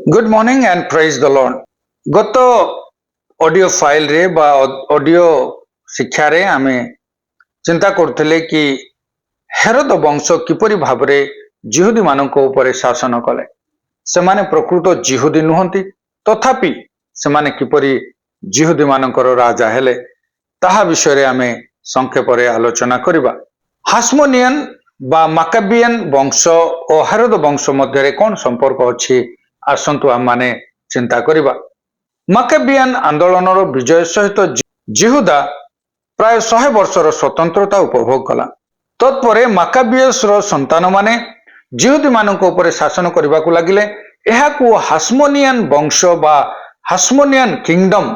Good morning and praise the Lord. गत audio file रे बा ऑडियो शिक्षा रे आमे चिंता करथिले कि हेरोद वंश किपरि भाबरे जिहुदी मानक ऊपर शासन कले। सेमाने प्रकृत जिहुदी नुहंती, तथापि सेमाने किपरि जिहुदी मानकर राजा हेले ताहा विषय रे आमे संक्षेप रे आलोचना करिबा। हास्मोनियन बा माकाबियन वंश और हेरोद वंश मध्य कौन संपर्क अच्छी आसतु आम माने चिंता करिबा। माकाबियन आंदोलन विजय सहित जिहुदा प्राय 100 वर्षर स्वतंत्रता उपभोग कला। तत्परे माकाबियस संतान माने जिहुदी मानक ऊपर शासन करने को लगिले। एहाकु हास्मोनियन वंश बा हास्मोनियन किंगडम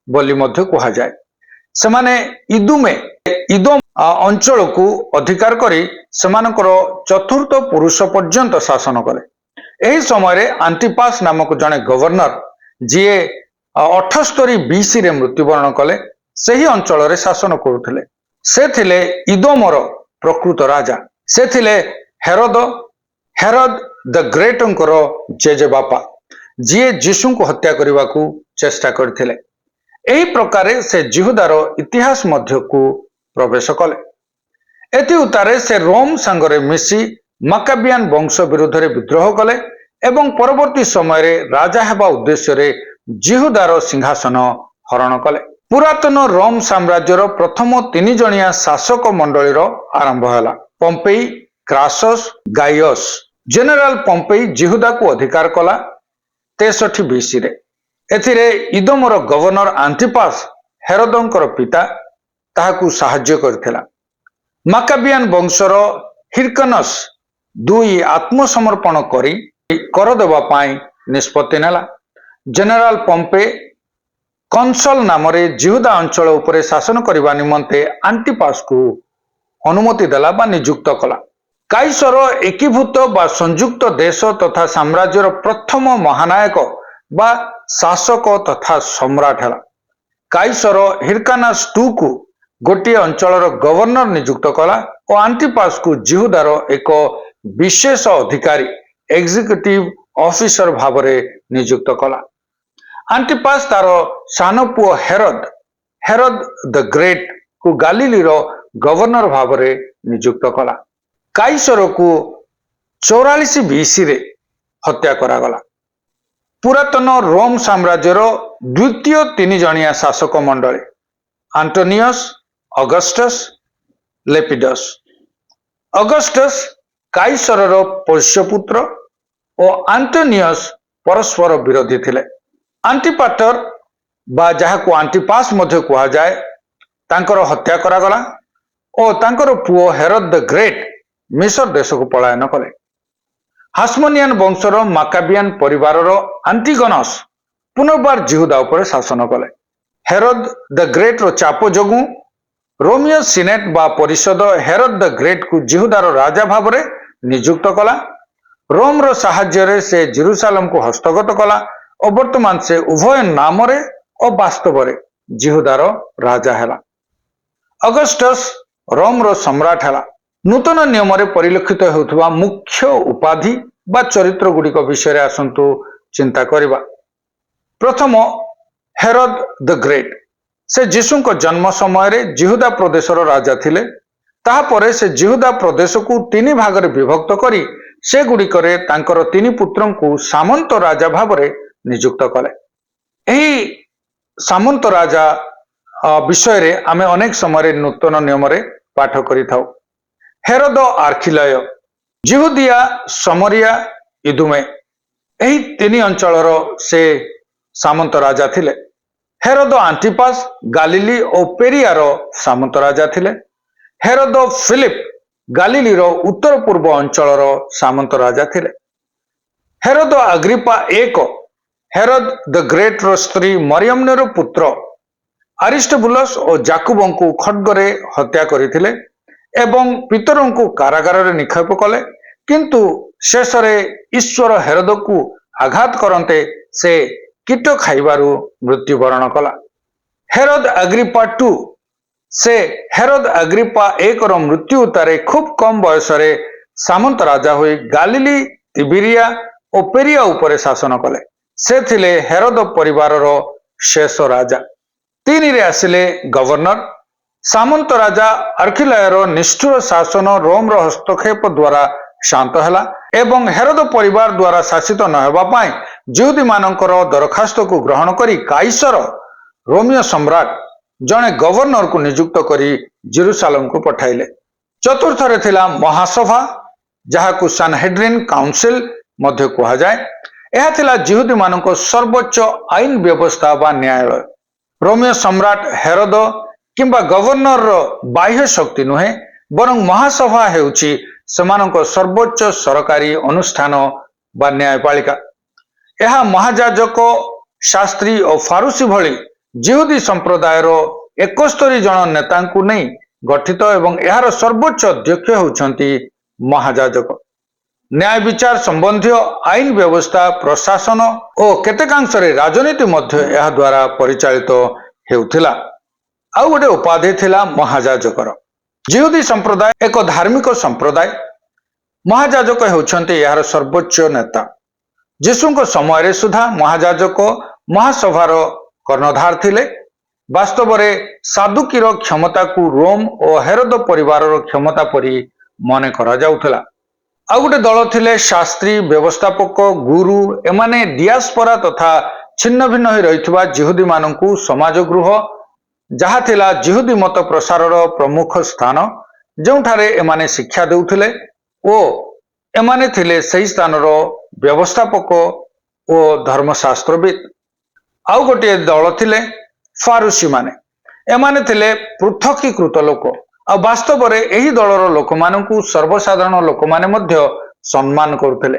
बोली मध्य कहा जाए। सेमाने इदोम अंचल को अधिकार करी सेमानकर चतुर्थ पुरुष पर्यंत शासन कले। एही समय आंटिपास नामक जड़े गवर्नर जी 78 BC रे मृत्युवरण कले सही अंचल रे शासन करुथिले। से थिले इदोमर प्रकृत राजा। से थिले हेरोद द ग्रेटंकर जेजे बापा जी जीशु को हत्या करने को चेष्टा करथिले। एही प्रकारे से जिहुदार इतिहास मध्य को प्रवेश कले। एति उतारे से रोम संगरे मिसी माकाबियन वंश विरुद्ध रे विद्रोह कले एवं परवर्ती समय रे राजा हेबा उद्देश्य रे जिहुदार सिंहासन हरण कले। पुरातन रोम साम्राज्यर प्रथम 3 जणिया शासक मंडलीर आरंभ हैला। पंपेई, क्रासस, गाइयस। जनरल पंपेई जिहुदा को अधिकार कला 63 BC रे। एथिरे इदोमर गवर्नर आंटिपास हेरोदंकर पिता ताहाकू साहाय्य करथिला। माकाबियन वंशर हिरकनस 2 आत्मसमर्पण करी कर देवा पाई निष्पत्ति नेला। जनरल पंपे कंसल नाम रे जिहुदा अंचल उपरे शासन करने निमंते आंटिपास को अनुमति देला बा नियुक्त कला। काइसर एकीभूत बा संयुक्त देश तथा साम्राज्यर प्रथम महानायक बा शासक तथा सम्राट है। काइसर हिरकानास 2 को गोटे अंचल गवर्नर नियुक्त कला और आंटिपास को जिहुदार एक विशेष अधिकारी एग्जीक्यूटिव ऑफिसर भाव नियुक्त कला। आंटिपास तार सान पुओ हेरोद द ग्रेट को गालिलीर गवर्नर भाव नियुक्त कला। काइसर को 44 BC रे हत्या करागला। पुरातन रोम साम्राज्यर द्वितीय 3 जणिया शासक मंडली आंटोनियस, अगस्टस, लेपिडस। अगस्टस काइसरर पोष्यपुत्र और आंटोनियस परस्पर विरोधी थिले। आंटिपाटर बा जहाको आंटिपास मध्य कहा जाए तांकर हत्या करागला और तांकर पुओ हेरोद द ग्रेट मिस्र देश को पलायन कले। हास्मोनियन वंशर माकाबियन परिवारर आंटिगनस पुनर्बार जिहुदा उपर शासन कले। हेरोद द ग्रेट रो चाप जोगु रोमियो सिनेट बा परिषद हेरोद द ग्रेट को जिहुदार राजा भाव नियुक्त कला। रोम रो साहाय्य से जेरुसालेम को हस्तगत कला और वर्तमान से उभय नाम और वास्तव जिहुदार राजा हैला। अगस्टस रोम रो सम्राट हैला। नूतन नियम परिलक्षित होउथबा मुख्य उपाधि बा चरित्र गुड़िक विषय आसंतु चिंता करिबा। प्रथम हेरोद द ग्रेट से जीशु को जन्म समय जिहुदा प्रदेशर राजा थिले। ताहापरे से जिहुदा प्रदेश को 3 भाग रे विभक्त करी से गुड़िकरे तांकर 3 पुत्रन को सामंत राजा भाव नियुक्त कले। एही सामंत राजा विषय रे आमे अनेक समय नूतन नियम रे पाठ करि थाउ। हेरोद आर्खिलय, जिहुदिया, समरिया, इदुमे एही 3 अंचलर से सामंत राजा थिले। हेरोद आंटिपास गालिली और पेरियार सामंत राजा थिले। हेरोद फिलिप गालिलीर उत्तर पूर्व अंचलर सामंत राजा थिले। Herod Agrippa 1 Herod the Great रो स्त्री मरियमनेर पुत्र अरिस्टोबुलस और जाकुबं को खड्गरे हत्या करथिले एवं पितरों को कारागार रे निक्षेप कले। किंतु शेष रे ईश्वर हेरोद को आघात करते से कीट खाइबारु मृत्युवरण कला। हेरोद अग्रिपा 2 से हेरोद अग्रिपा 1 रो मृत्यु उतारे खूब कम बयस सामंत राजा हुई गालिली, तिबिरिया और पेरिया उपरे शासन कले। से थिले हेरोद परिवारर शेष राजा। 3 रे आसिले गवर्नर। सामंत राजा अर्खिलायर निष्ठुर शासन रोम रो हस्तक्षेप द्वारा शांत हैला एवं हेरोद परिवार द्वारा शासित न हेबा पाई जिहुदी मानकर दरखास्त को ग्रहण करी काइसर रोमियो सम्राट जने गवर्नर को नियुक्त करी जेरूसालेम को पठाइले। चतुर्थ रे थिला महासभा जहाकू सानहेड्रिन काउंसिल मध्य कहा जाए। यह थिला जिहुदी मानक सर्वोच्च आईन व्यवस्था बा न्यायालय। रोमियो सम्राट हेरोद किंबा गवर्नर रो बाह्य शक्ति नुहे बरं महासभा हेउची सेमानक सर्वोच्च सरकारी अनुष्ठान बा न्यायपालिका। यह महाजाजक शास्त्री और फारूसी भली जिहुदी संप्रदायर 71 जन नेता नहीं गठित एवं यार सर्वोच्च अध्यक्ष होउछंती महाजाजक। न्याय विचार संबंधी आईन व्यवस्था प्रशासन और केतेकांश राजनीति मध्य यह द्वारा परिचालित हेउथिला। आउ गोटे उपाधि थिला महाजाजकर। जिहुदी संप्रदाय एक धार्मिक संप्रदाय। महाजाजक हेउछंती यार सर्वोच्च नेता। यीशुଙ୍କ समय सुधा महाजाजक महासभार कर्णधार थिले। वास्तव में सादुकीर क्षमता को रोम और हेरोद परिवार क्षमता परी मन करा जाउथला। आउ गोटे दल थिले शास्त्री व्यवस्थापक गुरु एमाने डियास्पोरा तथा छिन्न भिन्न हो रहितबा जिहुदी माननकु समाजगृह जहा थिला जिहुदी मत प्रसारर प्रमुख स्थान जोठारे एमाने शिक्षा देउथिले ओ एमाने थिले सही स्थानर व्यवस्थापक और धर्मशास्त्रविद। आउ गोटे दल थिले फारूसी माने एमाने थिले पृथकीकृत लोक। आ वास्तव में यही दलर लोक मानकु सर्वसाधारण लोक माने मध्य सम्मान करुथिले।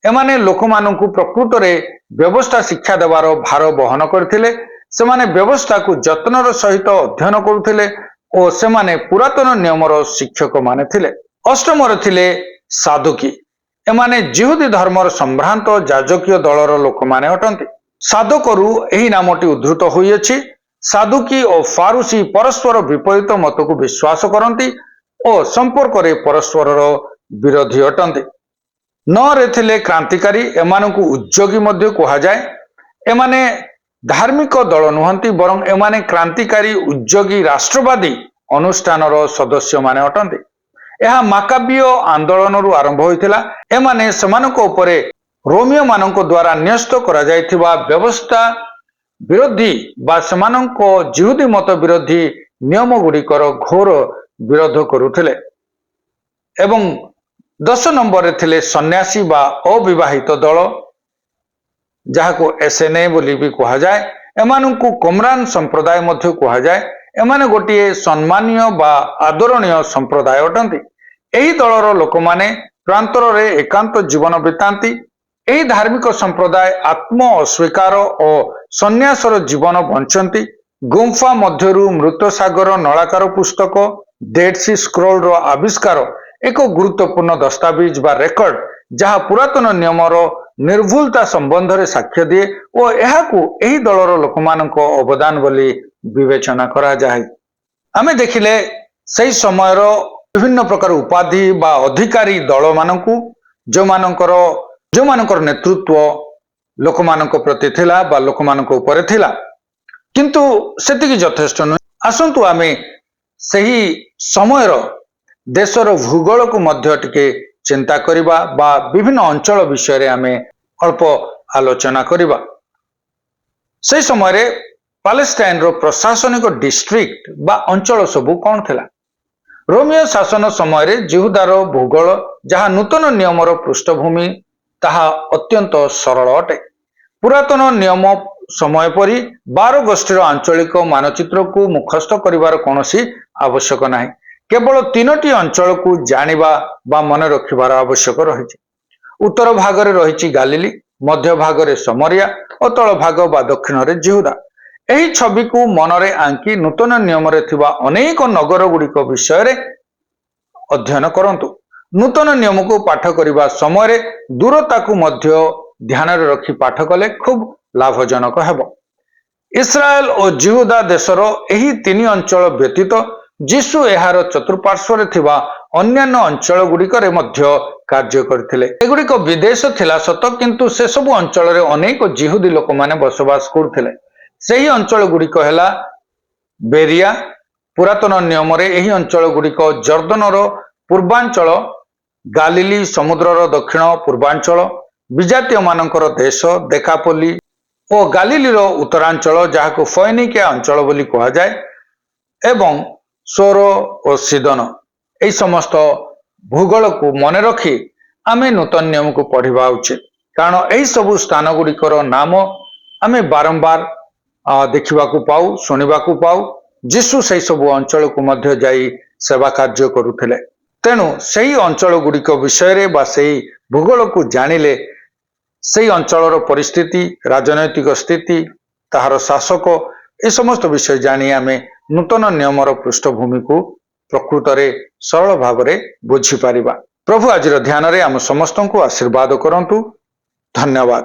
एमाने लोक मानकु प्रकृत रे व्यवस्था शिक्षा देवार भार वहन करथिले। सेमाने व्यवस्था को जत्नर सहित अध्ययन करुथिले और सेमाने पुरातन नियमर शिक्षक माने थिले। अष्टम रे थिले सादुकी। एमाने जिहुदी धर्मर संभ्रांत जाजकीय दलर लोक माने अटंती। सादुकरू एही नामटी उद्धृत होइछि। सादुकी और फारूसी परस्पर विपरीत मत को विश्वास करती और संपर्क रे परस्पर विरोधी अटंती। 9 रे थिले क्रांतिकारी। एमानकु उद्योगी मध्य कहा जाए। एमाने धार्मिक दल नुहंती बरं एमाने क्रांतिकारी उद्योगी राष्ट्रवादी अनुष्ठानर सदस्य माने अटंती। यह माकाबीय आंदोलन रु आरंभ होइथिला। एमाने समानक उपरे रोमियो मानक द्वारा न्यस्त करा जायथिबा व्यवस्था विरोधी बा समानक जिहुदी मत विरोधी नियम गुड़िकर घोर विरोध करुथिले। एवं 10 नंबर रे थिले सन्यासी बा अविवाहित दल जहाको एसएनए बोली भी कहा जाए। एमानकु कोमरान संप्रदाय मध्य कहा जाए। एमाने गोटिए सम्मानीय बा आदरणीय संप्रदाय अटंती। एही दलर लोक माने प्रांतर रे एकांत जीवन बितांती। एही धार्मिक संप्रदाय आत्म अस्वीकार और सन्यासर जीवन बंचंती। गुंफा मध्यरु मृत सागर नलाकार पुस्तक डेड सी स्क्रोल रो आविष्कार एक गुरुत्वपूर्ण दस्तावेज बा रेकर्ड जहाँ पुरातन नियमर निर्भुलता संबंध रे साक्ष्य दिए और एहाकू एही दलर लोक मानक अवदान बोली विवेचना करा जाए। आमे देखिले सही समयर विभिन्न प्रकार उपाधि बा अधिकारी दल मानकू जो मानकर नेतृत्व लोक मानक प्रति थिला बा लोक मानक ऊपर थिला किंतु सेतिकी यथेष्ट नुहे। आसंतु आमे सही समयर देशर भूगोल को मध्य टिके चिंता करिबा बा विभिन्न अंचल विषय रे आमे अल्प आलोचना करिबा। से समय रे पैलेस्टाइन रो प्रशासनिक डिस्ट्रिक्ट बा अंचल सबु कौन थिला। रोमियो शासन समय रे जिहुदार भूगोल जहाँ नूतन नियमर पृष्ठभूमि ताहा अत्यंत सरल अटे। पुरातन नियम समय परी 12 गोष्ठीर आंचलिक मानचित्र को मुखस्थ करिवार कोनोसी आवश्यक नाही। केवल 3टी अंचल को जानिबा बा मन रखिबार आवश्यक रहिछि। उत्तर भाग रे रहिछि गालिली, मध्य भाग रे समरिया और तळ भाग बा दक्षिण रे जिहुदा। एही छवि को मनरे आंकी नूतन नियम रे थिबा अनेक नगर गुड़िक विषय रे अध्ययन करंतु। नूतन नियम को पाठ करिबा समय रे दूरता को मध्य ध्यान रे रखी पाठ कले खूब लाभजनक हेबो। इस्राएल और जिहुदा देशर एही 3 अंचल व्यतीत जीशु एहार चतुर्पार्श्व रे थिबा ଅନ୍ୟାନ୍ୟ ଅଞ୍ଚଳ ଗୁଡ଼ିକରେ ମଧ୍ୟ କାର୍ଯ୍ୟ କରିଥିଲେ। ଏଗୁଡ଼ିକ ବିଦେଶ ଥିଲା ସତ, କିନ୍ତୁ ସେସବୁ ଅଞ୍ଚଳରେ ଅନେକ ଜିହୁଦୀ ଲୋକମାନେ ବସବାସ କରୁଥିଲେ। ସେହି ଅଞ୍ଚଳ ଗୁଡ଼ିକ ହେଲା ବେରିଆ। ପୁରାତନ ନିୟମରେ ଏହି ଅଞ୍ଚଳ ଗୁଡ଼ିକ ଜର୍ଦ୍ଦନର ପୂର୍ବାଞ୍ଚଳ, ଗାଲିଲି ସମୁଦ୍ରର ଦକ୍ଷିଣ ପୂର୍ବାଞ୍ଚଳ, ବିଜାତୀୟମାନଙ୍କର ଦେଶ ଦେକାପୋଲି ଓ ଗାଲିଲିର ଉତ୍ତରାଞ୍ଚଳ, ଯାହାକୁ ଫଏନିକିଆ ଅଞ୍ଚଳ ବୋଲି କୁହାଯାଏ, ଏବଂ ସୋର ଓ ସିଦନ। ଏହି ସମସ୍ତ ଭୂଗୋଳକୁ ମନେ ରଖି ଆମେ ନୂତନ ନିୟମକୁ ପଢ଼ିବା ଉଚିତ, କାରଣ ଏହି ସବୁ ସ୍ଥାନ ଗୁଡ଼ିକର ନାମ ଆମେ ବାରମ୍ବାର ଦେଖିବାକୁ ପାଉ, ଶୁଣିବାକୁ ପାଉ। ଯୀଶୁ ସେହି ସବୁ ଅଞ୍ଚଳକୁ ମଧ୍ୟ ଯାଇ ସେବା କାର୍ଯ୍ୟ କରୁଥିଲେ। ତେଣୁ ସେହି ଅଞ୍ଚଳ ଗୁଡ଼ିକ ବିଷୟରେ ବା ସେହି ଭୂଗୋଳକୁ ଜାଣିଲେ ସେହି ଅଞ୍ଚଳର ପରିସ୍ଥିତି, ରାଜନୈତିକ ସ୍ଥିତି, ତାହାର ଶାସକ, ଏ ସମସ୍ତ ବିଷୟ ଜାଣି ଆମେ ନୂତନ ନିୟମର ପୃଷ୍ଠଭୂମିକୁ ପ୍ରକୃତରେ ସରଳ ଭାବରେ ବୁଝିପାରିବା। ପ୍ରଭୁ ଆଜିର ଧ୍ୟାନରେ ଆମ ସମସ୍ତଙ୍କୁ ଆଶୀର୍ବାଦ କରନ୍ତୁ। ଧନ୍ୟବାଦ।